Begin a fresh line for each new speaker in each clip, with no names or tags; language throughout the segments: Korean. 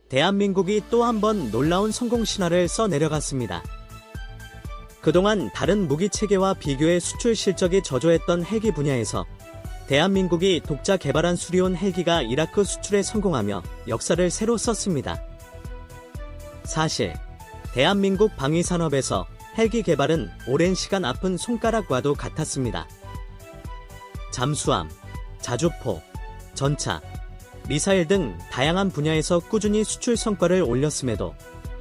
대한민국이 또 한 번 놀라운 성공 신화를 써내려갔습니다. 그동안 다른 무기 체계와 비교해 수출 실적이 저조했던 헬기 분야에서 대한민국이 독자 개발한 수리온 헬기가 이라크 수출에 성공하며 역사를 새로 썼습니다. 사실 대한민국 방위산업에서 헬기 개발은 오랜 시간 아픈 손가락과도 같았습니다. 잠수함, 자주포, 전차, 미사일 등 다양한 분야에서 꾸준히 수출 성과를 올렸음에도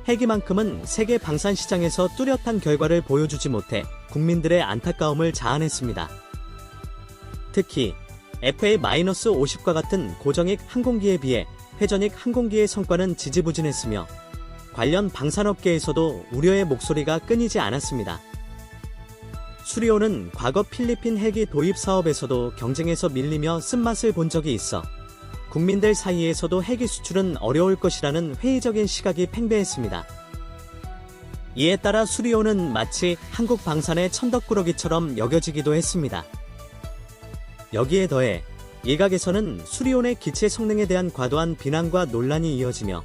헬기만큼은 세계 방산 시장에서 뚜렷한 결과를 보여주지 못해 국민들의 안타까움을 자아냈습니다. 특히 FA-50과 같은 고정익 항공기에 비해 회전익 항공기의 성과는 지지부진했으며 관련 방산업계에서도 우려의 목소리가 끊이지 않았습니다. 수리온은 과거 필리핀 헬기 도입 사업에서도 경쟁에서 밀리며 쓴맛을 본 적이 있어 국민들 사이에서도 헬기 수출은 어려울 것이라는 회의적인 시각이 팽배했습니다. 이에 따라 수리온은 마치 한국 방산의 천덕꾸러기처럼 여겨지기도 했습니다. 여기에 더해 일각에서는 수리온의 기체 성능에 대한 과도한 비난과 논란이 이어지며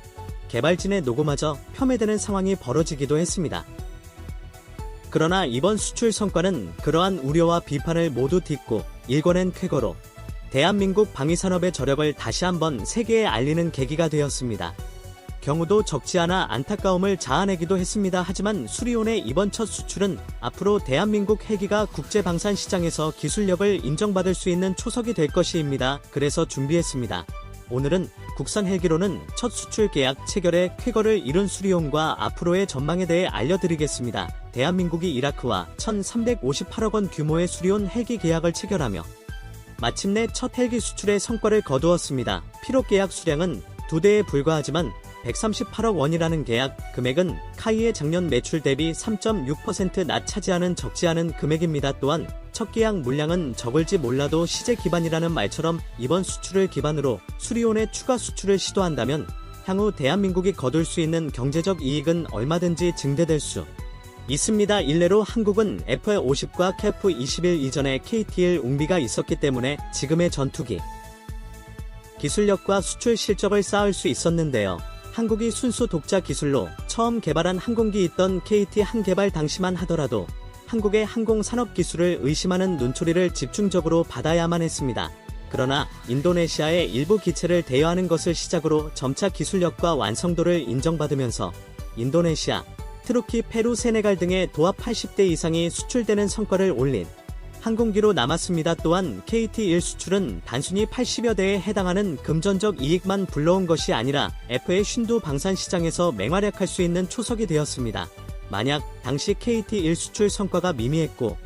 개발진의 노고마저 폄훼되는 상황이 벌어지기도 했습니다. 그러나 이번 수출 성과는 그러한 우려와 비판을 모두 딛고 일궈낸 쾌거로 대한민국 방위산업의 저력을 다시 한번 세계에 알리는 계기가 되었습니다. 경우도 적지 않아 안타까움을 자아내기도 했습니다. 하지만 수리온의 이번 첫 수출은 앞으로 대한민국 헬기가 국제방산 시장에서 기술력을 인정받을 수 있는 초석이 될 것입니다. 그래서 준비했습니다. 오늘은 국산 헬기로는 첫 수출 계약 체결에 쾌거를 이룬 수리온과 앞으로의 전망에 대해 알려드리겠습니다. 대한민국이 이라크와 1,358억 원 규모의 수리온 헬기 계약을 체결하며 마침내 첫 헬기 수출의 성과를 거두었습니다. 필요 계약 수량은 2대에 불과하지만 138억 원이라는 계약 금액은 카이의 작년 매출 대비 3.6% 차지하는 적지 않은 금액입니다. 또한 첫 계약 물량은 적을지 몰라도 시제 기반이라는 말처럼 이번 수출을 기반으로 수리온의 추가 수출을 시도한다면 향후 대한민국이 거둘 수 있는 경제적 이익은 얼마든지 증대될 수 있습니다. 일례로 한국은 F-50과 KF-21 이전에 KT-1 웅비가 있었기 때문에 지금의 전투기 기술력과 수출 실적을 쌓을 수 있었는데요. 한국이 순수 독자 기술로 처음 개발한 항공기 있던 KT-1 개발 당시만 하더라도 한국의 항공산업 기술을 의심하는 눈초리를 집중적으로 받아야만 했습니다. 그러나 인도네시아의 일부 기체를 대여하는 것을 시작으로 점차 기술력과 완성도를 인정받으면서 인도네시아, 트루키, 페루, 세네갈 등의 도합 80대 이상이 수출되는 성과를 올린 항공기로 남았습니다. 또한 KT-1 수출은 단순히 80여 대에 해당하는 금전적 이익만 불러온 것이 아니라 F의 신도 방산 시장에서 맹활약할 수 있는 초석이 되었습니다. 만약 당시 KT-1 수출 성과가 미미했고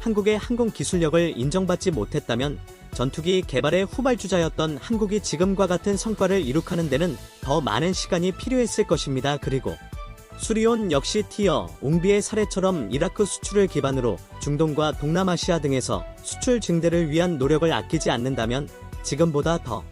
한국의 항공 기술력을 인정받지 못했다면 전투기 개발의 후발주자였던 한국이 지금과 같은 성과를 이룩하는 데는 더 많은 시간이 필요했을 것입니다. 그리고 수리온 역시 티어 웅비의 사례처럼 이라크 수출을 기반으로 중동과 동남아시아 등에서 수출 증대를 위한 노력을 아끼지 않는다면 지금보다 더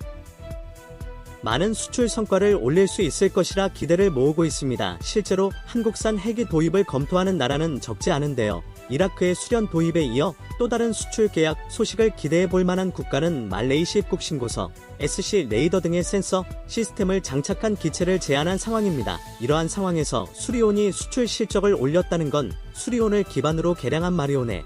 많은 수출 성과를 올릴 수 있을 것이라 기대를 모으고 있습니다. 실제로 한국산 헬기 도입을 검토하는 나라는 적지 않은데요. 이라크의 수련 도입에 이어 또 다른 수출 계약 소식을 기대해 볼 만한 국가는 말레이시 입국신고서, SC 레이더 등의 센서 시스템을 장착한 기체를 제안한 상황입니다. 이러한 상황에서 수리온이 수출 실적을 올렸다는 건 수리온을 기반으로 개량한 마리온의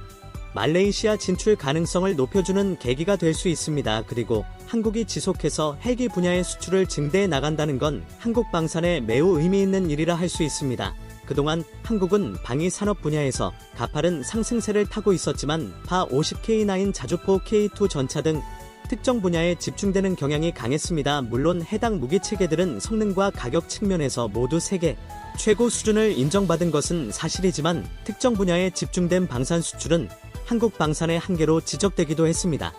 말레이시아 진출 가능성을 높여주는 계기가 될 수 있습니다. 그리고 한국이 지속해서 헬기 분야의 수출을 증대해 나간다는 건 한국 방산에 매우 의미 있는 일이라 할 수 있습니다. 그동안 한국은 방위 산업 분야에서 가파른 상승세를 타고 있었지만 파-50K9 자주포 K2 전차 등 특정 분야에 집중되는 경향이 강했습니다. 물론 해당 무기 체계들은 성능과 가격 측면에서 모두 세계 최고 수준을 인정받은 것은 사실이지만 특정 분야에 집중된 방산 수출은 한국 방산의 한계로 지적되기도 했습니다.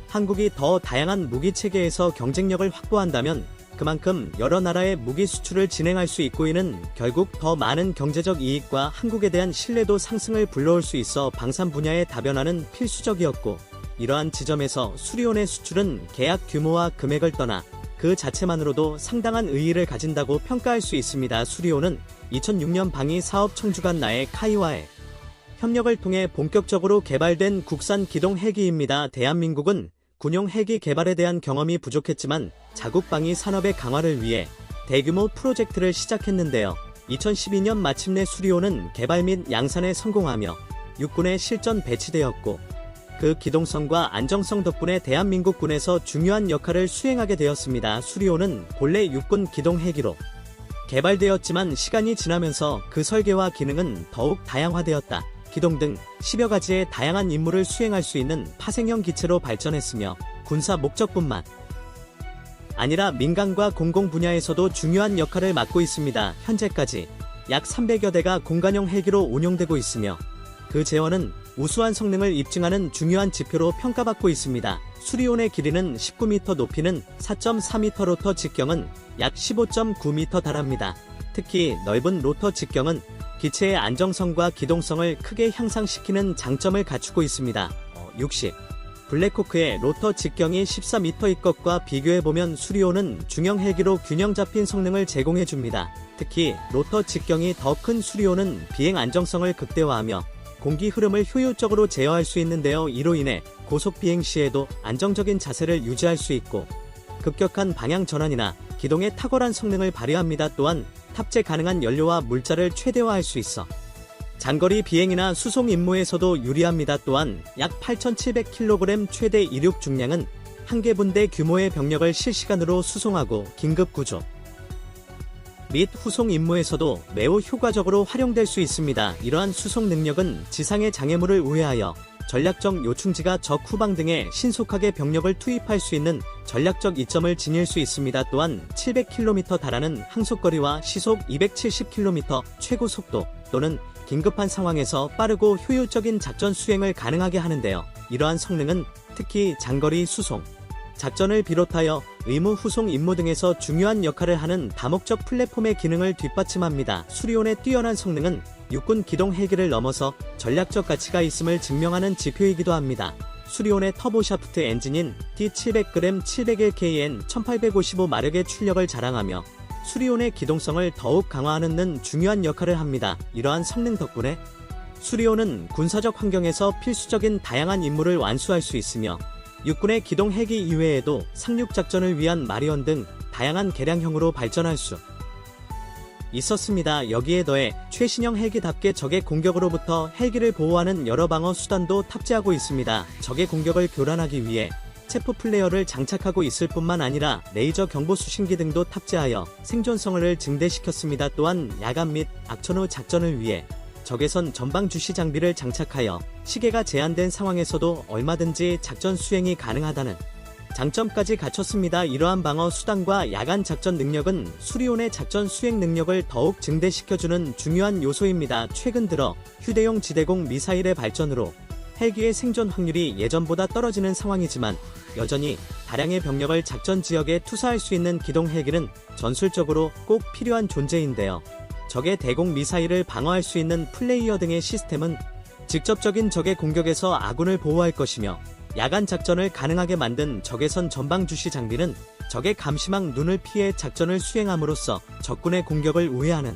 한국이 더 다양한 무기 체계에서 경쟁력을 확보한다면 그만큼 여러 나라의 무기 수출을 진행할 수 있고 이는 결국 더 많은 경제적 이익과 한국에 대한 신뢰도 상승을 불러올 수 있어 방산 분야의 다변화는 필수적이었고 이러한 지점에서 수리온의 수출은 계약 규모와 금액을 떠나 그 자체만으로도 상당한 의의를 가진다고 평가할 수 있습니다. 수리온은 2006년 방위 사업 청주관 나의 카이와의 협력을 통해 본격적으로 개발된 국산 기동 헬기입니다. 대한민국은 군용 헬기 개발에 대한 경험이 부족했지만 자국 방위 산업의 강화를 위해 대규모 프로젝트를 시작했는데요. 2012년 마침내 수리호는 개발 및 양산에 성공하며 육군에 실전 배치되었고 그 기동성과 안정성 덕분에 대한민국군에서 중요한 역할을 수행하게 되었습니다. 수리호는 본래 육군 기동 헬기로 개발되었지만 시간이 지나면서 그 설계와 기능은 더욱 다양화되었다. 기동 등 10여 가지의 다양한 임무를 수행할 수 있는 파생형 기체로 발전했으며 군사 목적뿐만 아니라 민간과 공공 분야에서도 중요한 역할을 맡고 있습니다. 현재까지 약 300여 대가 공간용 헬기로 운용되고 있으며 그 재원은 우수한 성능을 입증하는 중요한 지표로 평가받고 있습니다. 수리온의 길이는 19m, 높이는 4.4m, 로터 직경은 약 15.9m 달합니다. 특히 넓은 로터 직경은 기체의 안정성과 기동성을 크게 향상시키는 장점을 갖추고 있습니다. 60. 블랙호크의 로터 직경이 14m의 것과 비교해보면 수리온은 중형 헬기로 균형 잡힌 성능을 제공해줍니다. 특히 로터 직경이 더 큰 수리온은 비행 안정성을 극대화하며 공기 흐름을 효율적으로 제어할 수 있는데요. 이로 인해 고속 비행 시에도 안정적인 자세를 유지할 수 있고 급격한 방향 전환이나 기동의 탁월한 성능을 발휘합니다. 또한 탑재 가능한 연료와 물자를 최대화할 수 있어 장거리 비행이나 수송 임무에서도 유리합니다. 또한 약 8,700kg 최대 이륙 중량은 한 개 분대 규모의 병력을 실시간으로 수송하고 긴급 구조 및 후송 임무에서도 매우 효과적으로 활용될 수 있습니다. 이러한 수송 능력은 지상의 장애물을 우회하여 전략적 요충지가 적 후방 등에 신속하게 병력을 투입할 수 있는 전략적 이점을 지닐 수 있습니다. 또한 700km 달하는 항속거리와 시속 270km 최고 속도 또는 긴급한 상황에서 빠르고 효율적인 작전 수행을 가능하게 하는데요. 이러한 성능은 특히 장거리 수송 작전을 비롯하여 의무 후송 임무 등에서 중요한 역할을 하는 다목적 플랫폼의 기능을 뒷받침합니다. 수리온의 뛰어난 성능은 육군 기동 헬기를 넘어서 전략적 가치가 있음을 증명하는 지표이기도 합니다. 수리온의 터보샤프트 엔진인 D700g 701KN 1855마력의 출력을 자랑하며 수리온의 기동성을 더욱 강화하는 중요한 역할을 합니다. 이러한 성능 덕분에 수리온은 군사적 환경에서 필수적인 다양한 임무를 완수할 수 있으며 육군의 기동 헬기 이외에도 상륙 작전을 위한 마리온 등 다양한 개량형으로 발전할 수 있었습니다. 여기에 더해 최신형 헬기답게 적의 공격으로부터 헬기를 보호하는 여러 방어 수단도 탑재하고 있습니다. 적의 공격을 교란하기 위해 체포 플레이어를 장착하고 있을 뿐만 아니라 레이저 경보 수신기 등도 탑재하여 생존성을 증대시켰습니다. 또한 야간 및 악천 후 작전을 위해 적외선 전방 주시 장비를 장착하여 시계가 제한된 상황에서도 얼마든지 작전 수행이 가능하다는 장점까지 갖췄습니다. 이러한 방어 수단과 야간 작전 능력은 수리온의 작전 수행 능력을 더욱 증대시켜주는 중요한 요소입니다. 최근 들어 휴대용 지대공 미사일의 발전으로 헬기의 생존 확률이 예전보다 떨어지는 상황이지만 여전히 다량의 병력을 작전 지역에 투사할 수 있는 기동 헬기는 전술적으로 꼭 필요한 존재인데요. 적의 대공 미사일을 방어할 수 있는 플레이어 등의 시스템은 직접적인 적의 공격에서 아군을 보호할 것이며 야간 작전을 가능하게 만든 적외선 전방 주시 장비는 적의 감시망 눈을 피해 작전을 수행함으로써 적군의 공격을 우회하는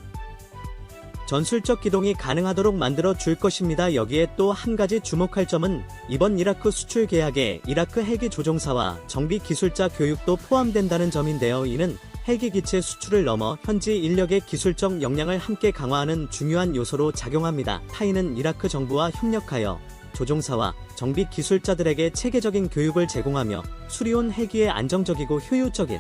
전술적 기동이 가능하도록 만들어 줄 것입니다. 여기에 또 한 가지 주목할 점은 이번 이라크 수출 계약에 이라크 헬기 조종사와 정비 기술자 교육도 포함된다는 점인데요. 이는 헬기 기체 수출을 넘어 현지 인력의 기술적 역량을 함께 강화하는 중요한 요소로 작용합니다. 타이는 이라크 정부와 협력하여 조종사와 정비 기술자들에게 체계적인 교육을 제공하며 수리온 헬기의 안정적이고 효율적인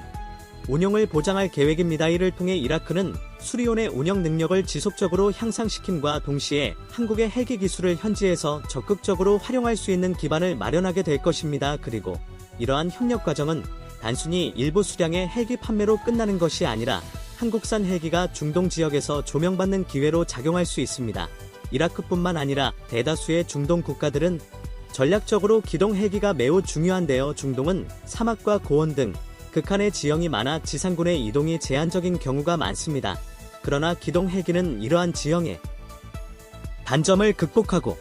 운용을 보장할 계획입니다. 이를 통해 이라크는 수리온의 운영 능력을 지속적으로 향상시킴과 동시에 한국의 헬기 기술을 현지에서 적극적으로 활용할 수 있는 기반을 마련하게 될 것입니다. 그리고 이러한 협력 과정은 단순히 일부 수량의 헬기 판매로 끝나는 것이 아니라 한국산 헬기가 중동 지역에서 조명받는 기회로 작용할 수 있습니다. 이라크뿐만 아니라 대다수의 중동 국가들은 전략적으로 기동 헬기가 매우 중요한데요. 중동은 사막과 고원 등 극한의 지형이 많아 지상군의 이동이 제한적인 경우가 많습니다. 그러나 기동 헬기는 이러한 지형의 단점을 극복하고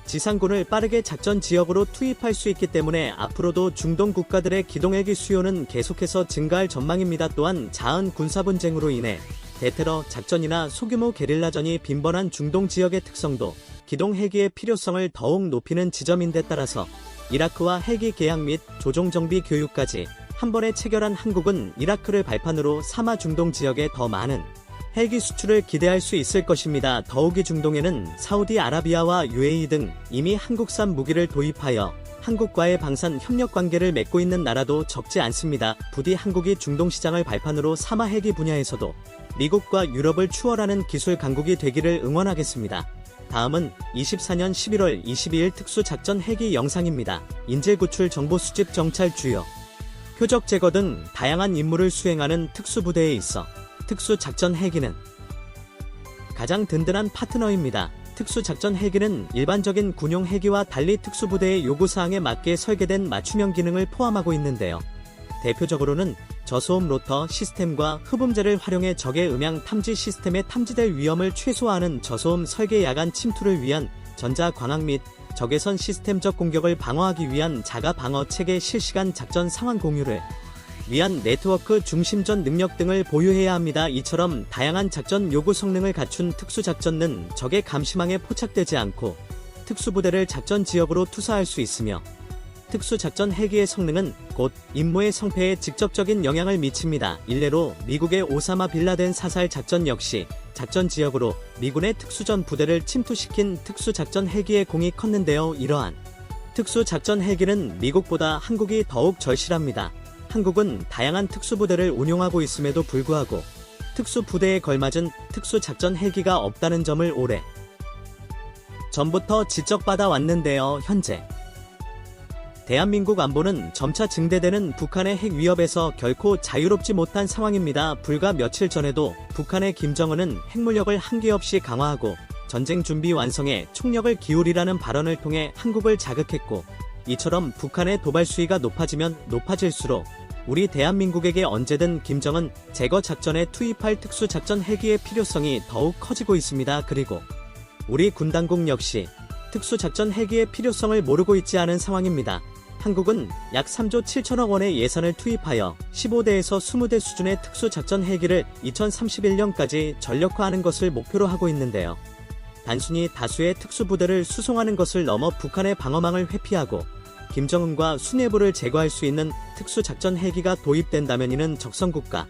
지상군을 빠르게 작전 지역으로 투입할 수 있기 때문에 앞으로도 중동 국가들의 기동 헬기 수요는 계속해서 증가할 전망입니다. 또한 자은 군사 분쟁으로 인해 대테러 작전이나 소규모 게릴라전이 빈번한 중동 지역의 특성도 기동 헬기의 필요성을 더욱 높이는 지점인데 따라서 이라크와 헬기 계약 및 조종 정비 교육까지 한 번에 체결한 한국은 이라크를 발판으로 사마 중동 지역에 더 많은 헬기 수출을 기대할 수 있을 것입니다. 더욱이 중동에는 사우디아라비아와 UAE 등 이미 한국산 무기를 도입하여 한국과의 방산 협력 관계를 맺고 있는 나라도 적지 않습니다. 부디 한국이 중동 시장을 발판으로 사마 헬기 분야에서도 미국과 유럽을 추월하는 기술 강국이 되기를 응원하겠습니다. 다음은 24년 11월 22일 특수작전 헬기 영상입니다. 인질 구출 정보 수집 정찰 주요 표적 제거 등 다양한 임무를 수행하는 특수부대에 있어 특수작전 헬기는 가장 든든한 파트너입니다. 특수작전 헬기는 일반적인 군용 헬기와 달리 특수부대의 요구사항에 맞게 설계된 맞춤형 기능을 포함하고 있는데요. 대표적으로는 저소음 로터 시스템과 흡음재를 활용해 적의 음향 탐지 시스템에 탐지될 위험을 최소화하는 저소음 설계 야간 침투를 위한 전자광학 및 적외선 시스템적 공격을 방어하기 위한 자가 방어 체계 실시간 작전 상황 공유를 위한 네트워크 중심전 능력 등을 보유해야 합니다. 이처럼 다양한 작전 요구 성능을 갖춘 특수작전은 적의 감시망에 포착되지 않고 특수부대를 작전 지역으로 투사할 수 있으며 특수작전 헬기의 성능은 곧 임무의 성패에 직접적인 영향을 미칩니다. 일례로 미국의 오사마 빌라덴 사살 작전 역시 작전 지역으로 미군의 특수전 부대를 침투시킨 특수작전 헬기의 공이 컸는데요. 이러한 특수작전 헬기는 미국보다 한국이 더욱 절실합니다. 한국은 다양한 특수부대를 운용하고 있음에도 불구하고 특수부대에 걸맞은 특수작전 헬기가 없다는 점을 오래 전부터 지적받아 왔는데요. 현재 대한민국 안보는 점차 증대되는 북한의 핵 위협에서 결코 자유롭지 못한 상황입니다. 불과 며칠 전에도 북한의 김정은은 핵무력을 한계 없이 강화하고 전쟁 준비 완성에 총력을 기울이라는 발언을 통해 한국을 자극했고, 이처럼 북한의 도발 수위가 높아지면 높아질수록 우리 대한민국에게 언제든 김정은 제거 작전에 투입할 특수작전 헬기의 필요성이 더욱 커지고 있습니다. 그리고 우리 군 당국 역시 특수작전 헬기의 필요성을 모르고 있지 않은 상황입니다. 한국은 약 3조 7천억 원의 예산을 투입하여 15대에서 20대 수준의 특수작전 헬기를 2031년까지 전력화하는 것을 목표로 하고 있는데요. 단순히 다수의 특수부대를 수송하는 것을 넘어 북한의 방어망을 회피하고 김정은과 수뇌부를 제거할 수 있는 특수작전 헬기가 도입된다면 이는 적성국가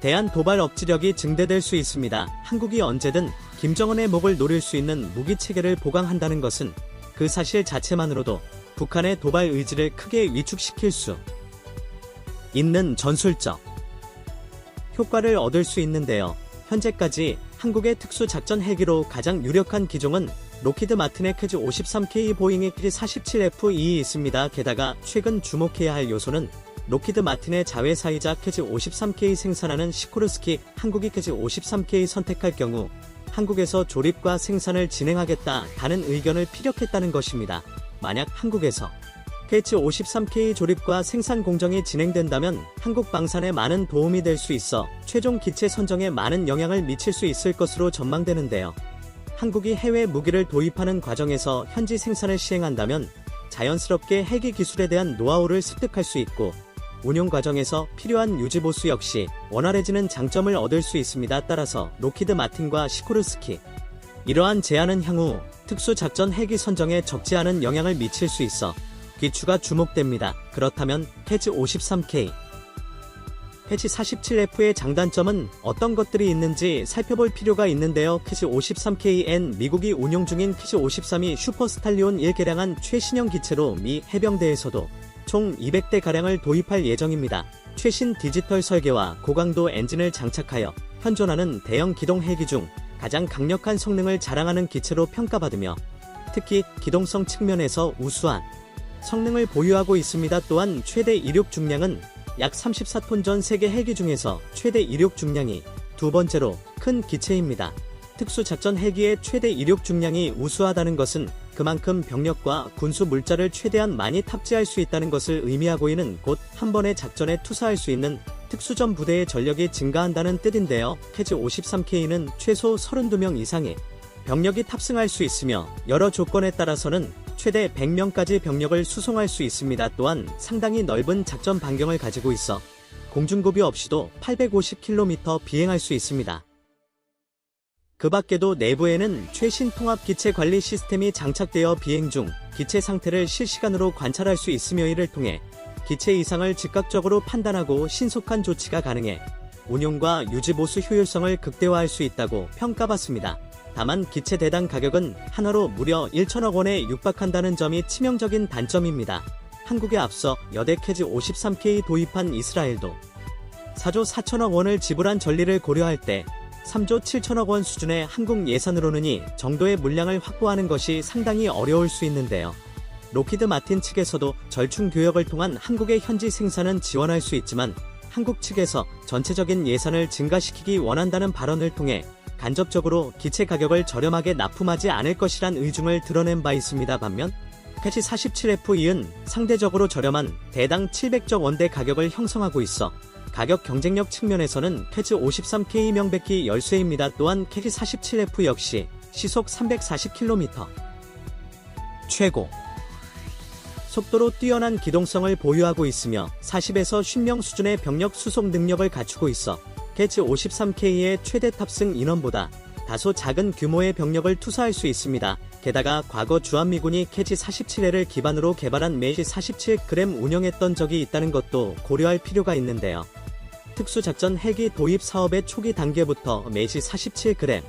대한 도발 억지력이 증대될 수 있습니다. 한국이 언제든 김정은의 목을 노릴 수 있는 무기체계를 보강한다는 것은 그 사실 자체만으로도 북한의 도발 의지를 크게 위축시킬 수 있는 전술적 효과를 얻을 수 있는데요. 현재까지 한국의 특수작전 헬기로 가장 유력한 기종은 로키드 마틴의 캐즈 53K, 보잉의 캐즈 47F2이 있습니다. 게다가 최근 주목해야 할 요소는 로키드 마틴의 자회사이자 캐즈 53K 생산하는 시코르스키 한국이 캐즈 53K 선택할 경우 한국에서 조립과 생산을 진행하겠다는 의견을 피력했다는 것입니다. 만약 한국에서 캐즈 53K 조립과 생산 공정이 진행된다면 한국 방산에 많은 도움이 될 수 있어 최종 기체 선정에 많은 영향을 미칠 수 있을 것으로 전망되는데요. 한국이 해외 무기를 도입하는 과정에서 현지 생산을 시행한다면 자연스럽게 헬기 기술에 대한 노하우를 습득할 수 있고 운용 과정에서 필요한 유지보수 역시 원활해지는 장점을 얻을 수 있습니다. 따라서 로키드 마틴과 시코르스키 이러한 제안은 향후 특수작전 헬기 선정에 적지 않은 영향을 미칠 수 있어 귀추가 주목됩니다. 그렇다면 캐즈 53K, 캐즈 47F의 장단점은 어떤 것들이 있는지 살펴볼 필요가 있는데요. 캐즈 53KN 미국이 운용 중인 캐즈 53이 슈퍼스탈리온 1 개량한 최신형 기체로 미 해병대에서도 총 200대가량을 도입할 예정입니다. 최신 디지털 설계와 고강도 엔진을 장착하여 현존하는 대형 기동 헬기 중 가장 강력한 성능을 자랑하는 기체로 평가받으며 특히 기동성 측면에서 우수한 성능을 보유하고 있습니다. 또한 최대 이륙 중량은 약 34톤 전 세계 헬기 중에서 최대 이륙 중량이 두 번째로 큰 기체입니다. 특수작전 헬기의 최대 이륙 중량이 우수하다는 것은 그만큼 병력과 군수 물자를 최대한 많이 탑재할 수 있다는 것을 의미하고 있는 곧 한 번의 작전에 투사할 수 있는 특수전 부대의 전력이 증가한다는 뜻인데요. 캐즈 53K는 최소 32명 이상의 병력이 탑승할 수 있으며 여러 조건에 따라서는 최대 100명까지 병력을 수송할 수 있습니다. 또한 상당히 넓은 작전 반경을 가지고 있어 공중고비 없이도 850km 비행할 수 있습니다. 그 밖에도 내부에는 최신 통합 기체 관리 시스템이 장착되어 비행 중 기체 상태를 실시간으로 관찰할 수 있으며 이를 통해 기체 이상을 즉각적으로 판단하고 신속한 조치가 가능해 운용과 유지 보수 효율성을 극대화할 수 있다고 평가받습니다. 다만 기체 대당 가격은 한화로 무려 1천억 원에 육박한다는 점이 치명적인 단점입니다. 한국에 앞서 여대 캐지 53K 도입한 이스라엘도 4조 4천억 원을 지불한 전리를 고려할 때 3조 7천억 원 수준의 한국 예산으로는 이 정도의 물량을 확보하는 것이 상당히 어려울 수 있는데요. 로키드 마틴 측에서도 절충 교역을 통한 한국의 현지 생산은 지원할 수 있지만 한국 측에서 전체적인 예산을 증가시키기 원한다는 발언을 통해 간접적으로 기체 가격을 저렴하게 납품하지 않을 것이란 의중을 드러낸 바 있습니다. 반면 캐치 47F은 상대적으로 저렴한 대당 700조 원대 가격을 형성하고 있어 가격 경쟁력 측면에서는 캐치 53K 명백히 열세입니다. 또한 캐치 47F 역시 시속 340km 최고 속도로 뛰어난 기동성을 보유하고 있으며 40에서 50명 수준의 병력 수속 능력을 갖추고 있어 캐치 53K의 최대 탑승 인원보다 다소 작은 규모의 병력을 투사할 수 있습니다. 게다가 과거 주한미군이 캐치 47L을 기반으로 개발한 메시 47g 운영했던 적이 있다는 것도 고려할 필요가 있는데요. 특수작전 헬기 도입 사업의 초기 단계부터 메시 47g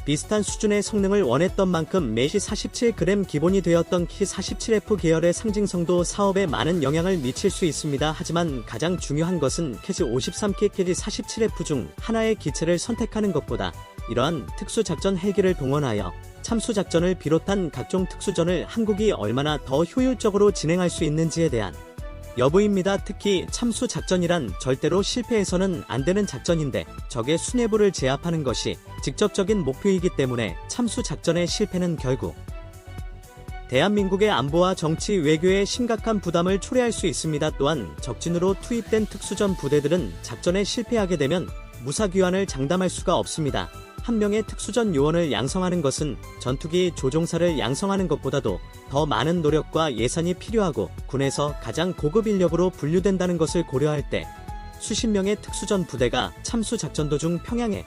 비슷한 수준의 성능을 원했던 만큼 메시 47g 기본이 되었던 키 47F 계열의 상징성도 사업에 많은 영향을 미칠 수 있습니다. 하지만 가장 중요한 것은 캐치 53K 캐치 47F 중 하나의 기체를 선택하는 것보다 이러한 특수작전 헬기를 동원하여 참수작전을 비롯한 각종 특수전을 한국이 얼마나 더 효율적으로 진행할 수 있는지에 대한 여부입니다. 특히 참수작전이란 절대로 실패해서는 안 되는 작전인데 적의 수뇌부를 제압하는 것이 직접적인 목표이기 때문에 참수작전의 실패는 결국 대한민국의 안보와 정치 외교에 심각한 부담을 초래할 수 있습니다. 또한 적진으로 투입된 특수전 부대들은 작전에 실패하게 되면 무사귀환을 장담할 수가 없습니다. 한 명의 특수전 요원을 양성하는 것은 전투기 조종사를 양성하는 것보다도 더 많은 노력과 예산이 필요하고 군에서 가장 고급 인력으로 분류된다는 것을 고려할 때 수십 명의 특수전 부대가 참수작전 도중 평양에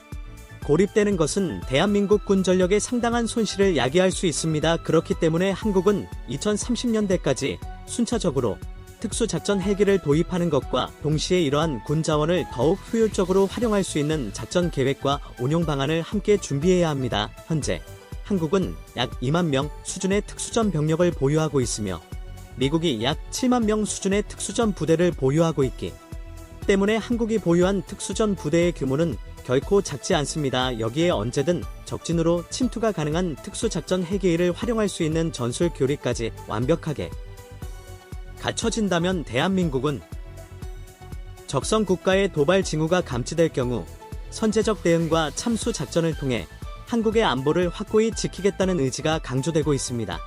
고립되는 것은 대한민국 군 전력에 상당한 손실을 야기할 수 있습니다. 그렇기 때문에 한국은 2030년대까지 순차적으로 특수작전 헬기를 도입하는 것과 동시에 이러한 군 자원을 더욱 효율적으로 활용할 수 있는 작전 계획과 운용 방안을 함께 준비해야 합니다. 현재 한국은 약 2만 명 수준의 특수전 병력을 보유하고 있으며 미국이 약 7만 명 수준의 특수전 부대를 보유하고 있기 때문에 한국이 보유한 특수전 부대의 규모는 결코 작지 않습니다. 여기에 언제든 적진으로 침투가 가능한 특수작전 헬기를 활용할 수 있는 전술 교리까지 완벽하게 갖춰진다면 대한민국은 적성 국가의 도발 징후가 감지될 경우 선제적 대응과 참수 작전을 통해 한국의 안보를 확고히 지키겠다는 의지가 강조되고 있습니다.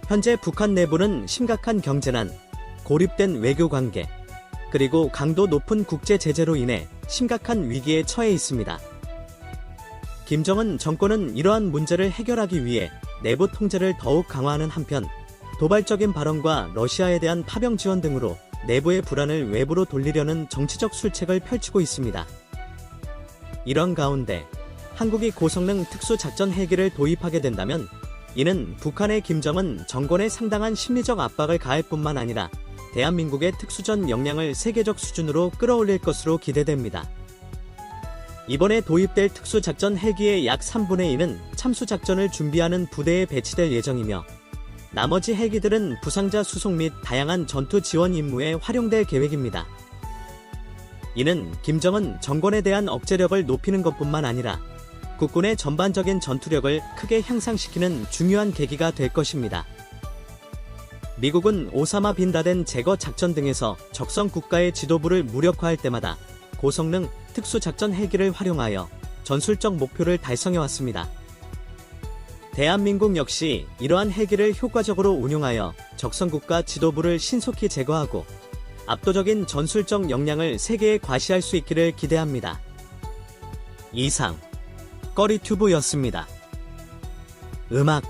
현재 북한 내부는 심각한 경제난, 고립된 외교관계, 그리고 강도 높은 국제 제재로 인해 심각한 위기에 처해 있습니다. 김정은 정권은 이러한 문제를 해결하기 위해 내부 통제를 더욱 강화하는 한편 도발적인 발언과 러시아에 대한 파병 지원 등으로 내부의 불안을 외부로 돌리려는 정치적 술책을 펼치고 있습니다. 이런 가운데 한국이 고성능 특수작전 헬기를 도입하게 된다면 이는 북한의 김정은 정권에 상당한 심리적 압박을 가할 뿐만 아니라 대한민국의 특수전 역량을 세계적 수준으로 끌어올릴 것으로 기대됩니다. 이번에 도입될 특수작전 헬기의 약 3분의 2는 참수작전을 준비하는 부대에 배치될 예정이며 나머지 헬기들은 부상자 수송 및 다양한 전투 지원 임무에 활용될 계획입니다. 이는 김정은 정권에 대한 억제력을 높이는 것뿐만 아니라 국군의 전반적인 전투력을 크게 향상시키는 중요한 계기가 될 것입니다. 미국은 오사마 빈 라덴 제거 작전 등에서 적성 국가의 지도부를 무력화할 때마다 고성능 특수작전 헬기를 활용하여 전술적 목표를 달성해왔습니다. 대한민국 역시 이러한 헬기를 효과적으로 운용하여 적성국가 지도부를 신속히 제거하고 압도적인 전술적 역량을 세계에 과시할 수 있기를 기대합니다. 이상 꺼리튜브였습니다. 음악